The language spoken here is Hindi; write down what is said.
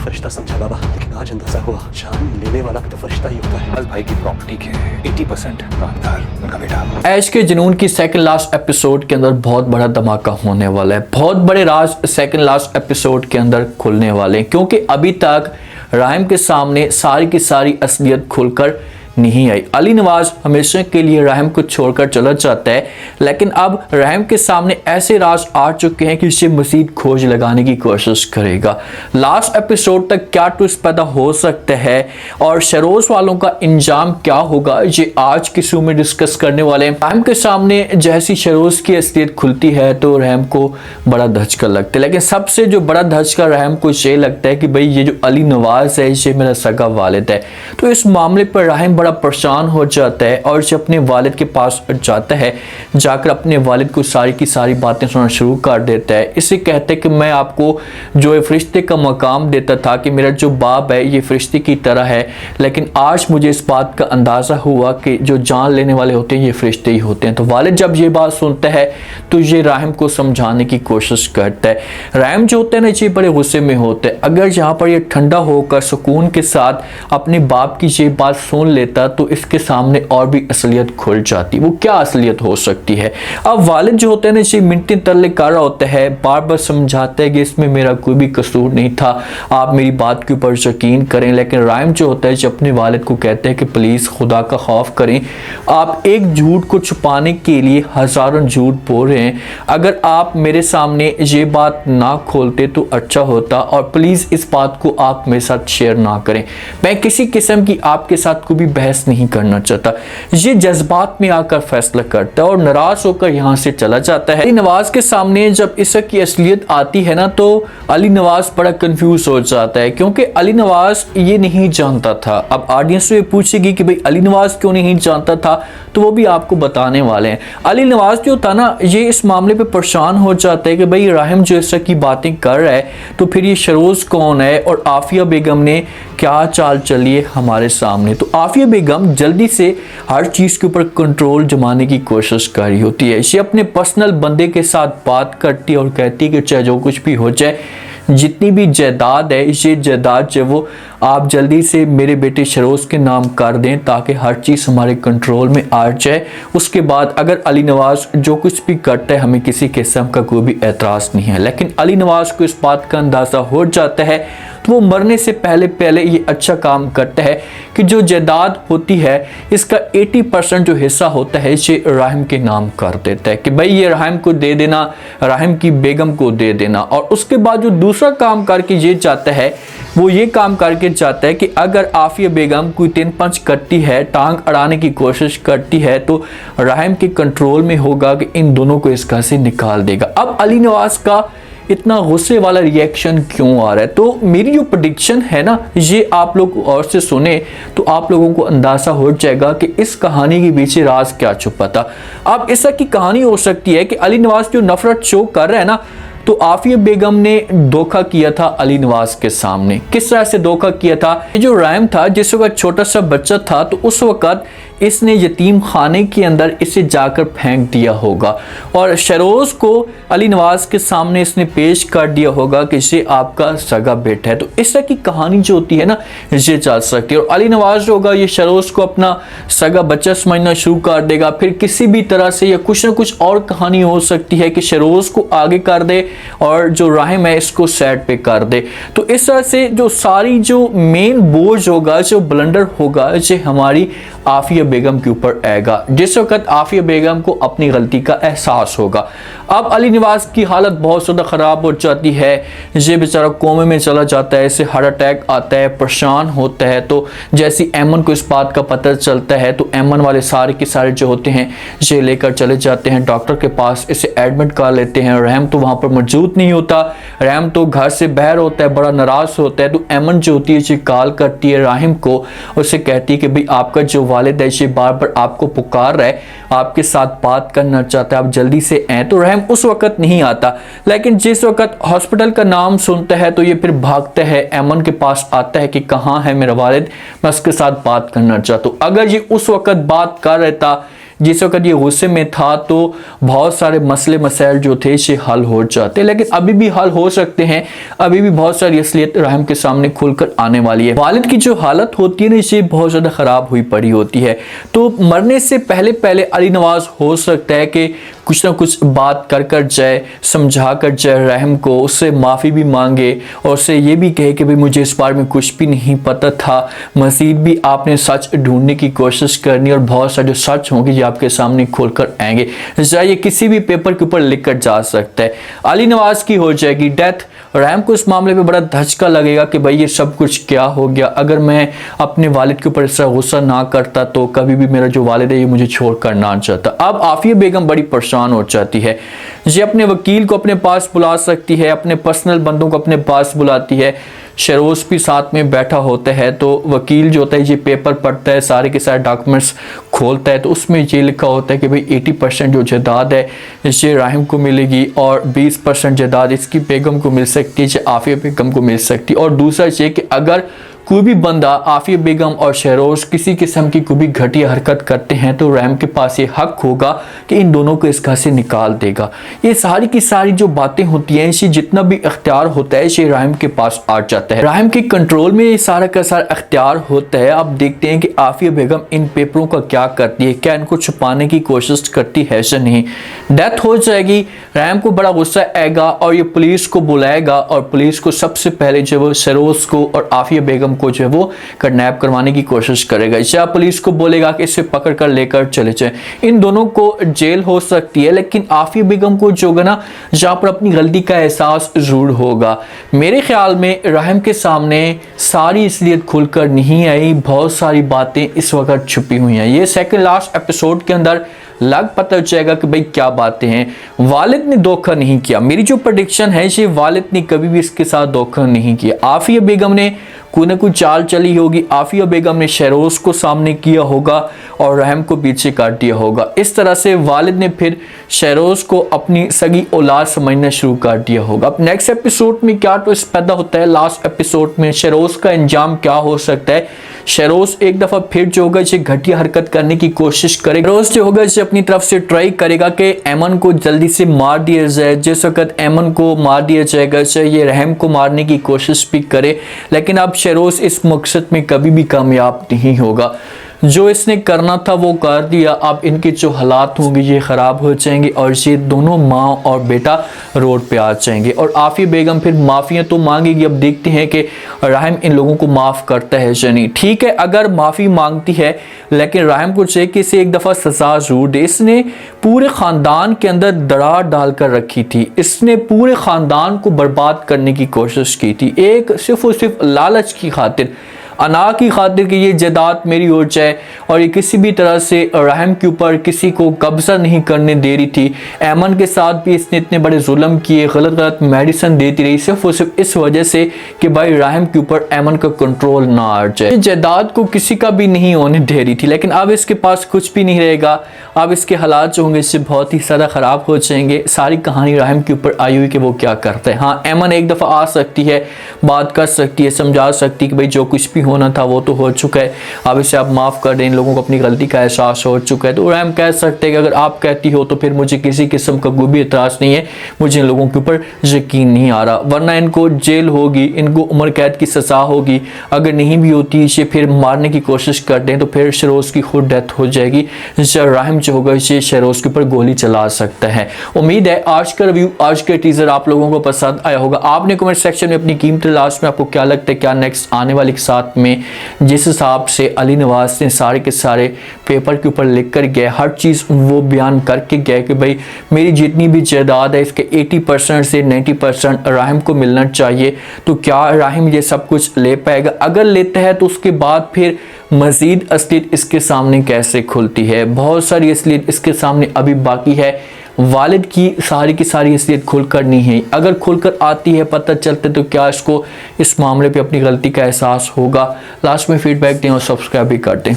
फरिश्ता समझा बाबा, लेकिन आज अंदाजा हुआ जान लेने वाला तो फरिश्ता ही होता है। आज भाई की प्रॉपर्टी के 80% कामदार उनका बेटा। ऐश के जुनून की सेकंड लास्ट एपिसोड के अंदर बहुत बड़ा धमाका होने वाला है। बहुत बड़े राज सेकंड लास्ट एपिसोड के अंदर खुलने वाले हैं, क्योंकि अभी तक राहिम के सामने सारी की सारी असलियत खुलकर नहीं आई। अली नवाज हमेशा के लिए राहिम को छोड़कर चला जाता है, लेकिन अब राहिम के सामने ऐसे राज आ चुके हैं कि इसे मजीद खोज लगाने की कोशिश करेगा। लास्ट एपिसोड तक क्या ट्विस्ट पैदा हो सकता है और शरोज वालों का इंजाम क्या होगा, ये आज के शो में डिस्कस करने वाले हैं। राहिम के सामने जैसी शरोज की असलियत खुलती है तो राहिम को बड़ा धचका लगता है, लेकिन सबसे जो बड़ा धचका राहिम को ये लगता है कि भाई ये जो अली नवाज है ये मेरा सगा वालिद है। तो इस मामले पर राहिम बड़ा परेशान हो जाता है और जब अपने वालिद के पास जाता है, जाकर अपने वालिद को सारी की सारी बातें सुनाना शुरू कर देता है। इसे कहते हैं कि मैं आपको जो फरिश्ते का मकाम देता था कि मेरा जो बाप है ये फरिश्ते की तरह है, लेकिन आज मुझे इस बात का अंदाज़ा हुआ कि जो जान लेने वाले होते हैं ये फरिश्ते ही होते हैं। तो वालिद जब ये बात सुनता है तो ये राहिम को समझाने की कोशिश करता है। राहिम जो होता है ना ये बड़े गुस्से में होते हैं। अगर यहाँ पर ये ठंडा होकर सुकून के साथ अपने बाप की ये बात सुन लेता तो इसके सामने और भी असलियत खुल जाती। वो क्या असलियत हो सकती है? अब वालिद जो होते हैं ना ये मिनटें तरले कर रहा होता है, बार बार समझाता है कि इसमें मेरा कोई भी कसूर नहीं था, आप मेरी बात के ऊपर यकीन करें। लेकिन राहिम जो होता है अपने वालिद को कहते हैं कि प्लीज़ खुदा का खौफ करें, आप एक झूठ को छुपाने के लिए हज़ारों झूठ बोल रहे हैं। अगर आप मेरे सामने ये बात ना खोलते तो अच्छा होता, और प्लीज़ इस बात को आप मेरे साथ शेयर ना करें। मैं किसी किस्म की आपके साथ कोई भी बहस नहीं करना चाहता। ये जज्बात में आकर फैसला करता है और नाराज होकर यहाँ से चला जाता है। अली नवाज के सामने जब इसक की असलियत आती है ना तो अली नवाज बड़ा कंफ्यूज हो जाता है, क्योंकि अली नवाज ये नहीं जानता था। अब ऑडियंस से पूछेगी कि भाई अली नवाज क्यों नहीं जानता था, तो वो भी आपको बताने वाले हैं। अली नवाज जो था ना ये इस मामले पे परेशान हो जाता है कि भाई राहिम जो इसक की बातें कर रहा है तो फिर ये शरोज कौन है और आफिया बेगम ने क्या चाल चली है हमारे सामने। तो आफिया बेगम जल्दी से हर चीज़ के ऊपर कंट्रोल जमाने की कोशिश कर रही होती है। ये अपने पर्सनल बंदे के साथ बात करती है और कहती है कि चाहे जो कुछ भी हो जाए, जितनी भी जायदाद है ये जायदाद जो वो आप जल्दी से मेरे बेटे शरोज के नाम कर दें ताकि हर चीज़ हमारे कंट्रोल में आ जाए। उसके बाद अगर अली नवाज जो कुछ भी करता है हमें किसी किस्म का कोई भी एतराज़ नहीं है। लेकिन अली नवाज को इस बात का अंदाज़ा हो जाता है तो वो मरने से पहले ये अच्छा काम करता है कि जो जायदाद होती है इसका 80% जो हिस्सा होता है इसे राहिम के नाम कर देता है कि भाई ये राहिम को दे देना, राहिम की बेगम को दे देना। और उसके बाद जो दूसरा काम करके ये चाहता है वो ये काम करके चाहता है कि अगर आफिया बेगम कोई 3-5 करती है, टांग अड़ाने की कोशिश करती है तो राहिम के कंट्रोल में होगा कि इन दोनों को इस घर से निकाल देगा। अब अली नवाज का इतना गुस्से वाला रिएक्शन क्यों आ रहा है? तो मेरी जो प्रेडिक्शन है ना ये आप लोग और से सुने तो आप लोगों को अंदाज़ा हो जाएगा कि इस कहानी के पीछे राज क्या छुपा था। अब ऐसा की कहानी हो सकती है कि अली नवाज जो नफरत शो कर रहा है ना तो आफिया बेगम ने धोखा किया था अली नवाज के सामने। किस तरह से धोखा किया था? ये जो राहिम था जिस वक्त छोटा सा बच्चा था तो उस वक्त इसने यतीम खाने के अंदर इसे जाकर फेंक दिया होगा और शरोज को अली नवाज के सामने इसने पेश कर दिया होगा कि ये आपका सगा बेटा है। तो इस तरह की कहानी जो होती है ना ये चल सकती है और अली नवाज जो होगा ये शरोज को अपना सगा बच्चा समझना शुरू कर देगा। फिर किसी भी तरह से या कुछ ना कुछ और कहानी हो सकती है कि शरोज को आगे कर दे और जो राहिम है इसको साइड पे कर दे। तो इस तरह से जो सारी जो मेन बोझ होगा, जो ब्लंडर होगा, ये हमारी आफिया बेगम के ऊपर आएगा जिस वक्त आफिया बेगम को अपनी गलती का एहसास होगा। अब अली नवाज की हालत बहुत ज़्यादा ख़राब हो जाती है, ये बेचारा कोमे में चला जाता है, इसे हार्ट अटैक आता है, परेशान होता है। तो जैसे एमन को इस बात का पता चलता है तो एमन वाले सारे के सारे जो होते हैं ये लेकर चले जाते हैं डॉक्टर के पास, इसे एडमिट कर लेते हैं। रहम तो वहाँ पर मौजूद नहीं होता, रहम तो घर से बाहर होता है, बड़ा नाराज़ होता है। तो एमन जो होती है ये कॉल करती है राहिम को, उसे कहती है कि भाई आपका जो वालिद है ये बार बार आपको पुकार रहा है, आपके साथ बात करना चाहता है, आप जल्दी से आए। तो रहम उस वक्त नहीं आता, लेकिन जिस वक्त हॉस्पिटल का नाम सुनता है तो ये फिर भागता है, एमन के पास आता है कि कहाँ है मेरा वालिद, मैं उसके साथ बात करना चाहता हूँ। अगर ये उस वक्त बात कर रहता जिस वक्त ये गुस्से में था तो बहुत सारे मसले मसाइल जो थे ये हल हो जाते, लेकिन अभी भी हल हो सकते हैं। अभी भी बहुत सारी असलियत राहिम के सामने खुलकर आने वाली है। वालिद की जो हालत होती है ना, ये बहुत ज़्यादा ख़राब हुई पड़ी होती है। तो मरने से पहले पहले अली नवाज हो सकता है कि कुछ ना कुछ बात कर जाए, समझा कर जाए राहिम को, उससे माफ़ी भी मांगे और उससे ये भी कहे कि भाई मुझे इस बारे में कुछ भी नहीं पता था, मज़ीद भी आपने सच ढूंढने की कोशिश करनी और बहुत सारे जो सच होंगे ये आपके सामने खोल कर आएंगे। ये किसी भी पेपर के ऊपर लिख कर जा सकता है। अली नवाज की हो जाएगी डेथ। राहिम को इस मामले में बड़ा धचका लगेगा कि भाई ये सब कुछ क्या हो गया। अगर मैं अपने वालिद के ऊपर ऐसा गुस्सा ना करता तो कभी भी मेरा जो वालिद है ये मुझे छोड़ कर ना चाहता। अब आफिया बेगम बड़ी परेशान हो जाती है। ये अपने वकील को अपने पास बुला सकती है, अपने पर्सनल बंदों को अपने पास बुलाती है। शरोज भी साथ में बैठा होता है। तो वकील जो होता है ये पेपर पढ़ता है, सारे के सारे डॉक्यूमेंट्स खोलता है। तो उसमें ये लिखा होता है कि भाई 80% जो जायदाद है ये राहिम को मिलेगी और 20% जायदाद इसकी बेगम को मिल सकती है, ये आफिया बेगम को मिल सकती है। और दूसरा ये कि अगर कोई भी बंदा आफिया बेगम और शहरोज किसी किस्म की कोई भी घटिया हरकत करते हैं तो राहिम के पास ये हक होगा कि इन दोनों को इस घर से निकाल देगा। ये सारी की सारी जो बातें होती हैं, इसे जितना भी अख्तियार होता है ये राहिम के पास आ जाता है। राहिम के कंट्रोल में ये सारा का सारा अख्तियार होता है। अब देखते हैं कि आफिया बेगम इन पेपरों का क्या करती है, क्या इनको छुपाने की कोशिश करती है या नहीं। डेथ हो जाएगी, राहिम को बड़ा गुस्सा आएगा और ये पुलिस को बुलाएगा और पुलिस को सबसे पहले जो वो शरोज को और आफिया बेगम को जो है वो किडनैप करवाने की कोशिश करेगा। या पुलिस को बोलेगा कि इसे पकड़ कर लेकर चले जाए। इन दोनों को जेल हो सकती है, लेकिन आफिया बेगम को जो है ना जहाँ पर अपनी गलती का एहसास जरूर होगा। मेरे ख्याल में राहिम के सामने सारी असलियत खुलकर नहीं आई, बहुत सारी बातें इस वक्त छुपी हुई हैं। ये सेकंड लास्ट एपिसोड के अंदर लग पता जाएगा कि भाई क्या बातें हैं। वालिद ने धोखा नहीं किया। मेरी जो प्रेडिक्शन है ये वालिद ने कभी भी इसके साथ धोखा नहीं किया। आफिया बेगम ने कोई ना कोई चाल चली होगी। आफिया बेगम ने शहरोज को सामने किया होगा और राहिम को पीछे काट दिया होगा। इस तरह से वालिद ने फिर शहरोज को अपनी सगी औलाद समझना शुरू कर दिया होगा। अब नेक्स्ट एपिसोड में क्या ट्विस्ट पैदा होता है, लास्ट एपिसोड में शहरोज का अंजाम क्या हो सकता है। शहरोज एक दफा फिर जो होगा ये घटिया हरकत करने की कोशिश करेगा। शहरोज जो होगा ये अपनी तरफ से ट्राई करेगा कि एमन को जल्दी से मार दिया जाए। जिस वक्त एमन को मार दिया जाएगा ये राहिम को मारने की कोशिश भी करे, लेकिन अब शहरोज इस मकसद में कभी भी कामयाब नहीं होगा। जो इसने करना था वो कर दिया। अब इनके जो हालात होंगे ये ख़राब हो जाएंगे और ये दोनों माँ और बेटा रोड पे आ जाएंगे और आफिया बेगम फिर माफ़ियाँ तो मांगेगी। अब देखते हैं कि राहिम इन लोगों को माफ़ करता है या नहीं। ठीक है, अगर माफ़ी मांगती है लेकिन राहिम को चाहिए कि इसे एक दफ़ा सज़ा ज़रूर दे। इसने पूरे ख़ानदान के अंदर दरार डाल कर रखी थी, इसने पूरे ख़ानदान को बर्बाद करने की कोशिश की थी, एक सिर्फ और सिर्फ लालच की खातिर, अना की खातिर कि ये जायदाद मेरी हो जाए। और ये किसी भी तरह से राहिम के ऊपर किसी को कब्जा नहीं करने दे रही थी। एमन के साथ भी इसने इतने बड़े जुल्म किए, गलत गलत मेडिसिन देती रही, सिर्फ और सिर्फ इस वजह से कि भाई राहिम के ऊपर एमन का कंट्रोल ना आ जाए। जायदाद को किसी का भी नहीं होने दे रही थी, लेकिन अब इसके पास कुछ भी नहीं रहेगा। अब इसके हालात जो होंगे इससे बहुत ही ज़्यादा ख़राब हो जाएंगे। सारी कहानी राहिम के ऊपर आई हुई कि वो क्या करता है। हाँ, एमन एक दफ़ा आ सकती है, बात कर सकती है, समझा सकती है कि भाई जो कुछ भी होना था वो तो हो चुका है, अब इसे आप माफ़ कर दें, इन लोगों को अपनी गलती का एहसास हो चुका है। तो राहिम कह सकते हैं कि अगर आप कहती हो तो फिर मुझे किसी किस्म का कोई भी एतराज़ नहीं है, मुझे इन लोगों के ऊपर यकीन नहीं आ रहा, वरना इनको जेल होगी, इनको उम्र कैद की सज़ा होगी। अगर नहीं भी होती इसे फिर मारने की कोशिश करते हैं तो फिर शहरोज की खुद डेथ हो जाएगी। राहिम जो होगा इसे शहरोज के ऊपर गोली चला सकता है। उम्मीद है आज का रिव्यू, आज का टीजर आप लोगों को पसंद आया होगा। आपने कमेंट सेक्शन में अपनी कीमती लास्ट में आपको क्या लगता है क्या नेक्स्ट आने वाले के साथ में, जिस हिसाब से अली नवाज ने सारे के सारे पेपर के ऊपर लिख कर गए, हर चीज़ वो बयान करके गए कि भाई मेरी जितनी भी जायदाद है इसके 80% से 90% राहिम को मिलना चाहिए। तो क्या राहिम ये सब कुछ ले पाएगा? अगर लेता है तो उसके बाद फिर मज़ीद असलियत इसके सामने कैसे खुलती है? बहुत सारी असलियत इसके सामने अभी बाकी है। वालिद की सारी असलियत खुलकर नहीं है, अगर खुलकर आती है पता चलता तो क्या इसको इस मामले पे अपनी गलती का एहसास होगा? लास्ट में फीडबैक दें और सब्सक्राइब भी कर दें।